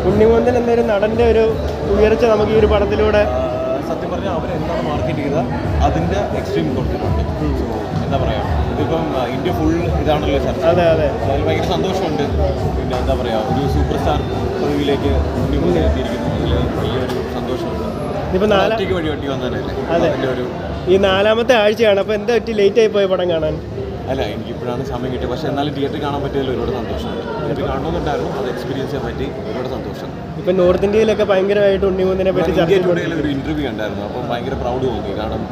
ഉണ്ണിമുകുന്ദൻ എന്നൊരു നടൻ്റെ ഒരു ഉയർച്ച നമുക്ക് ഈ ഒരു പടത്തിലൂടെ സത്യം പറഞ്ഞാൽ അവരെന്താണ് മാർക്കറ്റ് ചെയ്തത് അതിൻ്റെ എക്സ്ട്രീം കൊടുത്തിട്ടുണ്ട്. സോ എന്താ പറയുക, ഇതിപ്പം ഇന്ത്യ ഫുൾ ഇതാണല്ലോ ചർച്ച. അതെ അതെ, അതിൽ ഭയങ്കര സന്തോഷമുണ്ട്. പിന്നെ എന്താ പറയുക, ഒരു സൂപ്പർ സ്റ്റാർ പദവിയിലേക്ക് ഉണ്ണിമുകുന്ദൻ എത്തിയിരിക്കുന്നു. അതിൽ വലിയൊരു സന്തോഷമുണ്ട്. ഇതിപ്പോൾ വഴി വട്ടി വന്നതല്ലേ. അതിൻ്റെ ഒരു ഈ 4ാമത്തെ ആഴ്ചയാണ്. അപ്പോൾ എന്താ പറ്റി ലേറ്റ് ആയി പോയ പടം കാണാൻ? അല്ല, എനിക്കിപ്പോഴാണ് സമയം കിട്ടിയത്. പക്ഷേ എന്നാലും തിയേറ്ററിൽ കാണാൻ പറ്റിയതിൽ ഒരുപാട് സന്തോഷമുണ്ട്. തിയേറ്ററിൽ കാണണമെന്നുണ്ടായിരുന്നു, അത് എക്സ്പീരിയൻസ് ചെയ്യാൻ പറ്റി. ഒരുപാട് സന്തോഷം. ഇപ്പം നോർത്ത് ഇന്ത്യയിലൊക്കെ ഭയങ്കരമായിട്ട് ഉണ്ണിമുകുന്ദനെ പറ്റി ഇന്ത്യ ടുഡേയിൽ ഒരു ഇൻ്റർവ്യൂ ഉണ്ടായിരുന്നു. അപ്പം ഭയങ്കര പ്രൗഡ് തോന്നി. കാരണം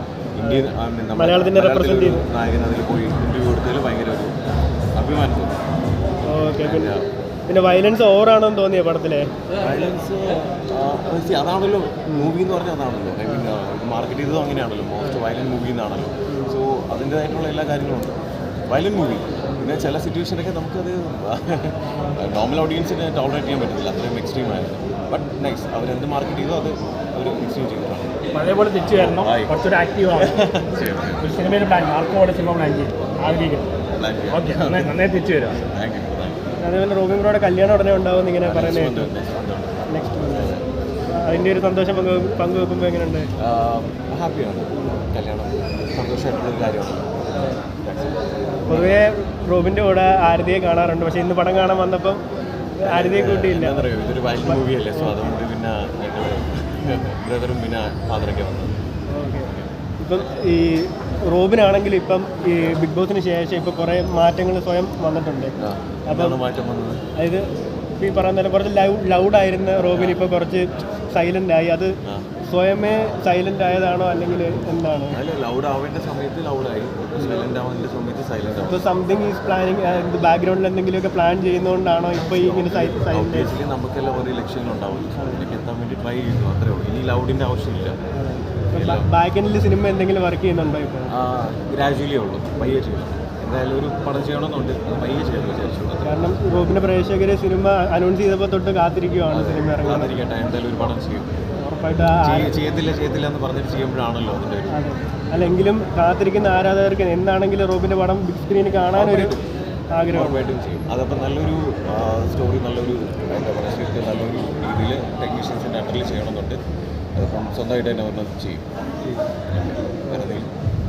ഇന്ത്യ മലയാളത്തിൻ്റെ റെപ്രസെൻറ്റ് നായകൻ അതിൽ പോയി ഇൻ്റർവ്യൂ കൊടുത്തതിൽ ഭയങ്കര ഒരു അഭിമാനം തോന്നി. ഓക്കെ. പിന്നെ വയലൻസ് ഓവറാണെന്ന് തോന്നിയ പടത്തിലെ വയലൻസ് അതാണല്ലോ മൂവി എന്ന് പറഞ്ഞാൽ. അതാണല്ലോ ഐ മീൻ മാർക്കറ്റ് ചെയ്തതും അങ്ങനെയാണല്ലോ. മോസ്റ്റ് വയലൻറ്റ് മൂവി എന്നാണല്ലോ. സോ അതിൻ്റെതായിട്ടുള്ള എല്ലാ കാര്യങ്ങളും ഉണ്ട്. Violent movie. പിന്നെ ചില സിറ്റുവേഷനൊക്കെ നമുക്കത് നോർമൽ ഓഡിയൻസിന് ടോളറേറ്റ് ചെയ്യാൻ പറ്റത്തില്ല, അത്രയും എക്സ്ട്രീം ആയിരുന്നു. ബട്ട് നൈസ്, അവരെന്ത് മാർക്കറ്റ് ചെയ്തോ അത് അവർ എക്സ്ട്രീം ചെയ്തിട്ടാണ്. പഴയപോലെ തിരിച്ചു വരണം, കുറച്ചൊരു ആക്റ്റീവാണ്. ഒരു സിനിമയുടെ പ്ലാൻ മാർക്കോടെ സിനിമ പ്ലാൻ ചെയ്യും ആഗ്രഹിക്കുന്നു. ഓക്കെ, നന്നായി തിരിച്ചു വരാം. Thank you. അതേപോലെ റോബിൻ ബ്രോയുടെ കല്യാണം ഉടനെ ഉണ്ടാവും ഇങ്ങനെ പറയുന്നത്. നെക്സ്റ്റ് അതിൻ്റെ ഒരു സന്തോഷം പങ്കുവെക്കുമ്പോൾ എങ്ങനെയുണ്ട്? ഹാപ്പിയാണ്. കല്യാണം സന്തോഷമായിട്ടുള്ളൊരു കാര്യമാണ്. പൊതുവേ റോബിൻ്റെ കൂടെ ആരതിയെ കാണാറുണ്ട്. പക്ഷേ ഇന്ന് പടം കാണാൻ വന്നപ്പം ആരതിയെ കൂട്ടിയില്ല. എന്താ പറയുക, ഇതൊരു വൈൽഡ് മൂവിയല്ലേ. സോ അതുകൊണ്ട് പിന്നെ ഞങ്ങൾ ബ്രദറും പിന്നെ ഫാദറൊക്കെ വന്നത്. ഓക്കെ. ഇപ്പം ഈ റോബിനാണെങ്കിലും ഇപ്പം ഈ ബിഗ് ബോസിന് ശേഷം ഇപ്പോൾ കുറേ മാറ്റങ്ങൾ സ്വയം വന്നിട്ടുണ്ട്. അപ്പം മാറ്റം വന്നത് അതായത് ഈ പറയുന്ന കുറച്ച് ലൗഡായിരുന്ന റോബിൻ ഇപ്പോൾ കുറച്ച് സൈലൻ്റ് ആയി. അത് സ്വയമേ സൈലൻ്റ് ആയതാണോ അല്ലെങ്കിൽ എന്താണ്? അല്ല, ലൗഡ് ആവേണ്ട സമയത്ത് ലൗഡായി, സൈലൻ്റ് ആവേണ്ട സമയത്ത് സൈലൻ്റ് ആവും. ഇപ്പോൾ സംതിങ് ഈസ് പ്ലാനിങ്, ബാക്ക്ഗ്രൗണ്ടിൽ എന്തെങ്കിലുമൊക്കെ പ്ലാൻ ചെയ്യുന്നതുകൊണ്ടാണോ ഇപ്പോൾ ഈ ഇങ്ങനെ സൈലൻ്റ്? നമുക്കെല്ലാം ഓരോ ലക്ഷ്യങ്ങളുണ്ടാവും. അതിലേക്ക് എത്താൻ വേണ്ടി ട്രൈ ചെയ്യുന്നു, അത്രേ ഉള്ളൂ. ഇനി ലൗഡിൻ്റെ ആവശ്യമില്ല. ബാക്ക് എൻഡിൽ സിനിമ എന്തെങ്കിലും വർക്ക് ചെയ്യുന്നുണ്ടോ ഇപ്പോൾ? ഗ്രാജുവലി ഉള്ളൂ, പയ്യെ ചെയ്യും. എന്തായാലും ഒരു പടം ചെയ്യണമെന്നുണ്ട്, അത് പയ്യെ ചെയ്യാമെന്ന് വിചാരിച്ചു. കാരണം റോബിൻ്റെ പ്രേക്ഷകരെ സിനിമ അനൗൺസ് ചെയ്തപ്പോൾ തൊട്ട് കാത്തിരിക്കുകയാണ് സിനിമ ഇറങ്ങാതിരിക്കട്ടെ. എന്തായാലും ഒരു പടം ചെയ്യും. ഉറപ്പായിട്ട് ചെയ്യത്തില്ല എന്ന് പറഞ്ഞിട്ട് ചെയ്യുമ്പോഴാണല്ലോ അതിൻ്റെ ഒരു. അല്ലെങ്കിലും കാത്തിരിക്കുന്ന ആരാധകർക്ക് എന്താണെങ്കിലും റോബിൻ്റെ പടം ബിഗ് സ്ക്രീനിൽ കാണാനൊരു ആഗ്രഹം ഉറപ്പായിട്ടും ചെയ്യും. അതപ്പോൾ നല്ലൊരു സ്റ്റോറി, നല്ലൊരു എന്താ പറയുക സ്ക്രിപ്റ്റ്, നല്ലൊരു രീതിയിൽ ടെക്നീഷ്യൻസിൻ്റെ അണ്ടറിൽ ചെയ്യണമെന്നുണ്ട്. അതിപ്പം സ്വന്തമായിട്ട് തന്നെ വന്ന് ചെയ്യും.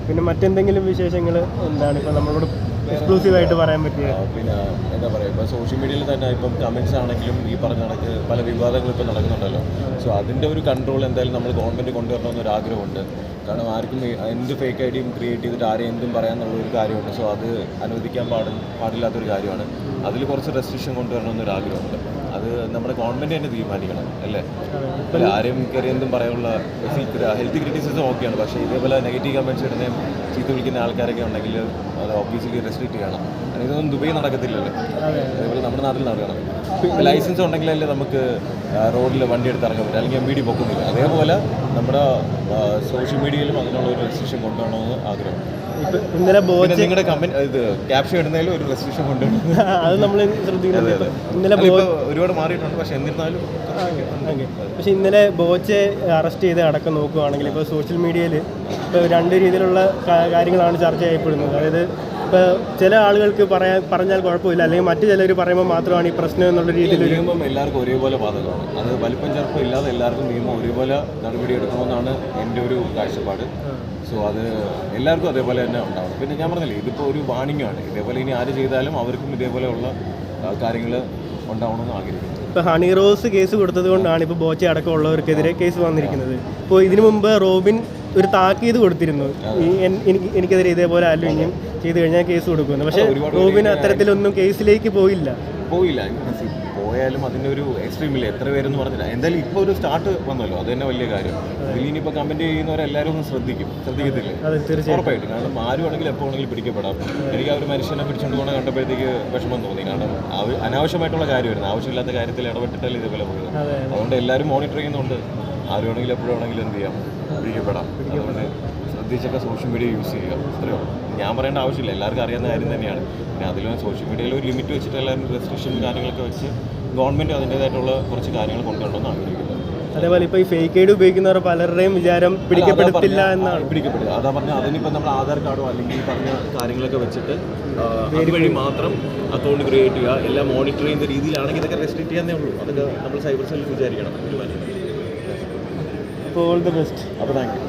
പിന്നെ മറ്റെന്തെങ്കിലും വിശേഷങ്ങൾ എന്താണ് ഇപ്പോൾ നമ്മളോട് എക്സ്ക്ലൂസീവായിട്ട് പറയാൻ പറ്റിയത്? പിന്നെ എന്താ പറയുക, ഇപ്പോൾ സോഷ്യൽ മീഡിയയിൽ തന്നെ ഇപ്പം കമൻറ്റ്സ് ആണെങ്കിലും ഈ പറഞ്ഞ കണക്ക് പല വിവാദങ്ങളും ഇപ്പോൾ നടക്കുന്നുണ്ടല്ലോ. സോ അതിൻ്റെ ഒരു കൺട്രോൾ എന്തായാലും നമ്മൾ ഗവൺമെൻറ് കൊണ്ടുവരണമെന്നൊരു ആഗ്രഹമുണ്ട്. കാരണം ആർക്കും എന്ത് ഫേക്ക് ഐഡിയും ക്രിയേറ്റ് ചെയ്തിട്ട് ആരെയും എന്തും പറയാമെന്നുള്ളൊരു കാര്യമുണ്ട്. സോ അത് അനുവദിക്കാൻ പാടില്ലാത്തൊരു കാര്യമാണ്. അതിൽ കുറച്ച് റെസ്ട്രിക്ഷൻ കൊണ്ടുവരണമെന്നൊരു ആഗ്രഹമുണ്ട്. അത് നമ്മുടെ ഗവൺമെൻറ് തന്നെ തീരുമാനിക്കണം, അല്ലേ? അല്ല, ആരെയും കയറി എന്തും പറയാനുള്ള ഹെൽത്ത് ക്രിറ്റിസിസം ഓക്കെയാണ്. പക്ഷേ ഇതേപോലെ നെഗറ്റീവ് കമൻറ്റ്സ് ഇടുന്നതും ചീത്ത വിളിക്കുന്ന ആൾക്കാരൊക്കെ ഉണ്ടെങ്കിൽ അത് ഒബ്വിയസ്ലി റെസ്ട്രിക്റ്റ് ചെയ്യണം. കാരണം ഇതൊന്നും ദുബൈ നടക്കത്തില്ലല്ലോ, അതേപോലെ നമ്മുടെ നാട്ടിൽ നടക്കണം. ലൈസൻസ് ഉണ്ടെങ്കിലല്ലേ നമുക്ക് റോഡിൽ വണ്ടി എടുത്ത് ഇറങ്ങാൻ പറ്റും, അല്ലെങ്കിൽ MVD പൊക്കുന്നില്ല. അതേപോലെ നമ്മുടെ സോഷ്യൽ മീഡിയയിലും അതിനുള്ള ഒരു റെസ്ട്രിക്ഷൻ കൊണ്ടുവരണമെന്ന് ആഗ്രഹം. ഇന്നലെ നിങ്ങളുടെ കമന്റ് ഇത് ക്യാപ്ഷൻ ഇടുന്നതിലും ഒരു റെസ്ട്രിക്ഷൻ കൊണ്ടുവരണം. അത് നമ്മൾ ശ്രദ്ധിക്കുന്നത്. ഇന്നലെ ഒരുപാട് മാറിയിട്ടുണ്ട്, പക്ഷെ എന്നിരുന്നാലും. പക്ഷെ ഇന്നലെ ബോച്ചെ അറസ്റ്റ് ചെയ്ത് അടക്കം നോക്കുകയാണെങ്കിൽ ഇപ്പോൾ സോഷ്യൽ മീഡിയയിൽ ഇപ്പോൾ രണ്ട് രീതിയിലുള്ള കാര്യങ്ങളാണ് ചർച്ച ചെയ്യപ്പെടുന്നത്. അതായത് ഇപ്പോൾ ചില ആളുകൾക്ക് പറഞ്ഞാൽ കുഴപ്പമില്ല, അല്ലെങ്കിൽ മറ്റു ചിലർ പറയുമ്പോൾ മാത്രമാണ് ഈ പ്രശ്നം എന്നുള്ള രീതിയിൽ. നിയമം എല്ലാവർക്കും ഒരേപോലെ ബാധകമാണ്. അത് വലിപ്പം ചെറുപ്പം ഇല്ലാതെ എല്ലാവർക്കും നിയമം ഒരേപോലെ നടപടി എടുക്കണമെന്നാണ് എൻ്റെ ഒരു കാഴ്ചപ്പാട്. സോ അത് എല്ലാവർക്കും അതേപോലെ തന്നെ ഉണ്ടാവണം. പിന്നെ ഞാൻ പറഞ്ഞില്ലേ, ഇതിപ്പോൾ ഒരു വാണിംഗാണ്. ഇതേപോലെ ഇനി ആര് ചെയ്താലും അവർക്കും ഇതേപോലെയുള്ള കാര്യങ്ങൾ ഉണ്ടാവണമെന്ന് ആഗ്രഹിക്കുന്നു. ഇപ്പോൾ ഹണി റോസ് കേസ് കൊടുത്തത് കൊണ്ടാണ് ഇപ്പോൾ ബോച്ചെ അടക്കമുള്ളവർക്കെതിരെ കേസ് വന്നിരിക്കുന്നത്. ഇപ്പോൾ ഇതിനു മുമ്പ് റോബിൻ ഒരു താക്കീത് കൊടുത്തിരുന്നു, എനിക്കെതിരെ ഇതേപോലെ ആരും ഇനിയും ചെയ്ത് കഴിഞ്ഞാൽ കേസ് കൊടുക്കുന്നു. പക്ഷേ റോബിൻ അത്തരത്തിലൊന്നും കേസിലേക്ക് പോയില്ല. പോയാലും അതിൻ്റെ ഒരു എക്സ്ട്രീമില്ല. എത്ര പേരെന്ന് പറഞ്ഞില്ല. എന്തായാലും ഇപ്പോൾ ഒരു സ്റ്റാർട്ട് വന്നല്ലോ, അത് തന്നെ വലിയ കാര്യം. ഇതിൽ ഇനിയിപ്പോൾ കമൻറ്റ് ചെയ്യുന്നവരെല്ലാവരും ഒന്ന് ശ്രദ്ധിക്കത്തില്ലേ? ഉറപ്പായിട്ട്. കാരണം ആരുവാണെങ്കിലും എപ്പോൾ ആണെങ്കിലും പിടിക്കപ്പെടാം. എനിക്ക് ആ ഒരു മനുഷ്യനെ പിടിച്ചുകൊണ്ട് പോകണ കണ്ടപ്പോഴത്തേക്ക് വിഷമം തോന്നി. കാരണം അനാവശ്യമായിട്ടുള്ള കാര്യമായിരുന്നു. ആവശ്യമില്ലാത്ത കാര്യത്തിൽ ഇടപെട്ടിട്ടല്ലേ ഇതേപോലെ പോയത്. അതുകൊണ്ട് എല്ലാവരും മോണിറ്റർ ചെയ്യുന്നുണ്ട്. ആരുവാണെങ്കിലും എപ്പോഴാണെങ്കിലും എന്ത് ചെയ്യാം, പിടിക്കപ്പെടാം. അതുകൊണ്ട് ശ്രദ്ധിച്ചൊക്കെ സോഷ്യൽ മീഡിയ യൂസ് ചെയ്യുക. അത്രയോ. ഞാൻ പറയേണ്ട ആവശ്യമില്ല, എല്ലാവർക്കും അറിയാവുന്ന കാര്യം തന്നെയാണ്. പിന്നെ അതിൽ സോഷ്യൽ മീഡിയയിൽ ഒരു ലിമിറ്റ് വെച്ചിട്ട് എല്ലാവരും റെസ്ട്രിക്ഷൻ കാര്യങ്ങളൊക്കെ വെച്ച് ഗവൺമെൻറ് അതിൻ്റേതായിട്ടുള്ള കുറച്ച് കാര്യങ്ങൾ കൊണ്ടുവരണമെന്ന് ആഗ്രഹിക്കുന്നത്. അതേപോലെ ഇപ്പോൾ ഈ ഫേക്ക് ഐ ഡി ഉപയോഗിക്കുന്നവർ പലരുടെയും വിചാരം പിടിക്കപ്പെടത്തില്ല എന്നാണ്. പിടിക്കപ്പെടുക അതാ പറഞ്ഞാൽ അതിനിപ്പോൾ നമ്മൾ ആധാർ കാർഡോ അല്ലെങ്കിൽ ഈ പറഞ്ഞ കാര്യങ്ങളൊക്കെ വെച്ചിട്ട് അതുവഴി മാത്രം അക്കൗണ്ട് ക്രിയേറ്റ് ചെയ്യുക, എല്ലാം മോണിറ്റർ ചെയ്യുന്ന രീതിയിലാണെങ്കിൽ ഇതൊക്കെ റെസ്ട്രിക്ട് ചെയ്യാനേ ഉള്ളൂ. അതൊക്കെ നമ്മൾ സൈബർ സെല്ലിൽ വിചാരിക്കണം. അപ്പോൾ ഓൾ ദി ബെസ്റ്റ്. അപ്പോൾ താങ്ക് യു.